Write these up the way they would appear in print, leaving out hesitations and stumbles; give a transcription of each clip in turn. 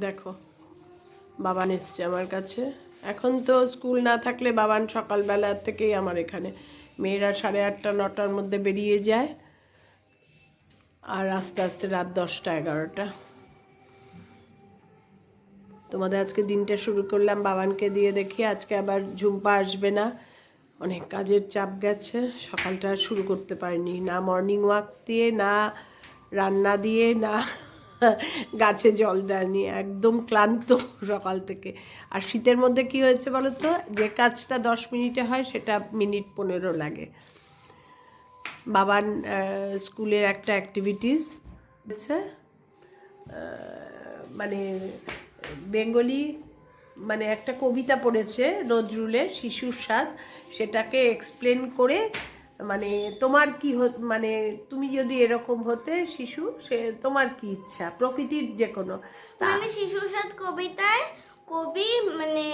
দেখো বাবান এসছে আমার কাছে। এখন তো স্কুল না থাকলে বাবান সকালবেলা থেকেই আমার এখানে। মেয়েরা 8:30 9টার মধ্যে বেরিয়ে যায়, আর আস্তে আস্তে রাত 10টা 11টা। তোমাদের আজকে দিনটা শুরু করলাম বাবানকে দিয়ে, দেখি আজকে আবার ঝুম্পা আসবে না, অনেক কাজের চাপ গেছে, সকালটা শুরু করতে পারিনি, না মর্নিং ওয়াক দিয়ে, না রান্না দিয়ে, না গাছে জল দেয়নি, একদম ক্লান্ত সকাল থেকে। আর শীতের মধ্যে কি হয়েছে বলো তো, যে কাজটা 10 মিনিটে হয় সেটা মিনিট 15 লাগে। বাবান স্কুলের একটা অ্যাক্টিভিটিস হচ্ছে, মানে বেঙ্গলি, মানে একটা কবিতা পড়েছে নজরুলের শিশুর স্বাদ, সেটাকে এক্সপ্লেন করে, মানে তোমার কি মানে তুমি যদি এরকম হতে শিশু, সে তোমার কি ইচ্ছা, প্রকৃতির যে কোনো। মানে শিশুর স্বাদ কবিতায় কবি মানে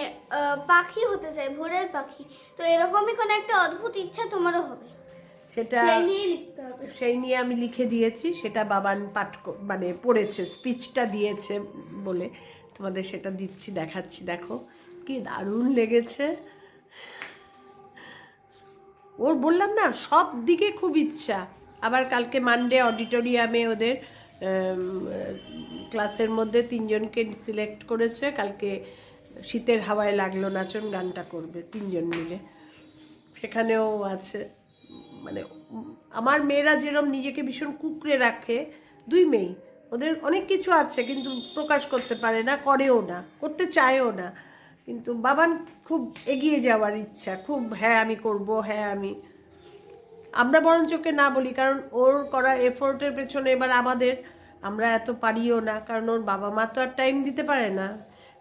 পাখি হতে চায়, ভোরের পাখি। তো এরকমই কোনো একটা অদ্ভুত ইচ্ছা তোমারও হবে, সেটা সেই নিয়ে লিখতে হবে। সেই নিয়ে আমি লিখে দিয়েছি, সেটা বাবান পাঠ মানে পড়েছে, স্পিচটা দিয়েছে বলে তোমাদের সেটা দিচ্ছি, দেখাচ্ছি। দেখো কি দারুণ লেগেছে ওর, বললাম না সব দিকে খুব ইচ্ছা। আবার কালকে মানডে অডিটোরিয়ামে ওদের ক্লাসের মধ্যে 3 জনকে সিলেক্ট করেছে, কালকে শীতের হাওয়ায় লাগলো নাচন গানটা করবে 3 জন মিলে, সেখানেও আছে। মানে আমার মেয়েরা যেরকম নিজেকে ভীষণ কুঁকড়ে রাখে, 2 মেয়ে, ওদের অনেক কিছু আছে কিন্তু প্রকাশ করতে পারে না, করেও না, করতে চায়ও না, কিন্তু বাবান খুব এগিয়ে যাওয়ার ইচ্ছা, খুব হ্যাঁ আমি করব, হ্যাঁ আমি। আমরা বরঞ্চ ওকে না বলি, কারণ ওর করা এফোর্টের পেছনে এবার আমরা এত পারিও না, কারণ ওর বাবা মা তো আর টাইম দিতে পারে না।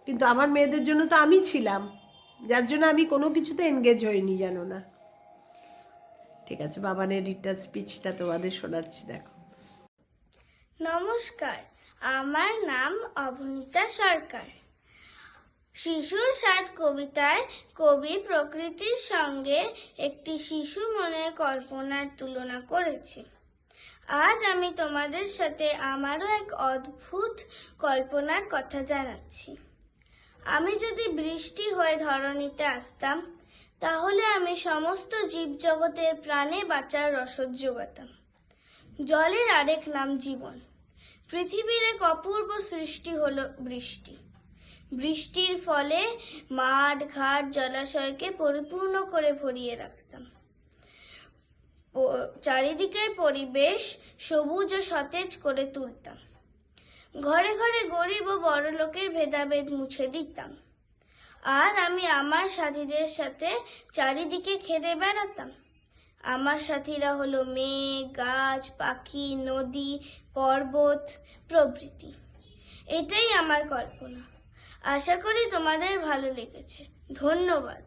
কিন্তু আমার মেয়েদের জন্য তো আমি ছিলাম, যার জন্য আমি কোনো কিছুতে এনগেজ হইনি, জানো না। ঠিক আছে, বাবানের রিটার স্পিচটা তোমাদের শোনাচ্ছি, দেখো। নমস্কার, আমার নাম অবনীতা সরকার। শিশুর স্বাদ কবিতায় কবি প্রকৃতির সঙ্গে একটি শিশু মনের কল্পনার তুলনা করেছে। আজ আমি তোমাদের সাথে আমারও এক অদ্ভুত কল্পনার কথা জানাচ্ছি। আমি যদি বৃষ্টি হয়ে ধরণীতে আসতাম, তাহলে আমি সমস্ত জীবজগতের প্রাণে বাঁচার রসদ যোগাতাম। জলের আরেক নাম জীবন। পৃথিবীর এক অপূর্ব সৃষ্টি হলো বৃষ্টি। বৃষ্টির ফলে মাঠ ঘাট জলাশয়কে পরিপূর্ণ করে ভরিয়ে রাখতাম। চারিদিকের পরিবেশ সবুজ ও সতেজ করে তুলতাম। ঘরে ঘরে গরিব ও বড় লোকের ভেদাভেদ মুছে দিতাম। আর আমি আমার সাথীদের সাথে চারিদিকে খেলে বেড়াতাম। আমার সাথীরা হলো মেঘ, গাছ, পাখি, নদী, পর্বত প্রভৃতি। এটাই আমার কল্পনা। আশা করি তোমাদের ভালো লেগেছে। ধন্যবাদ।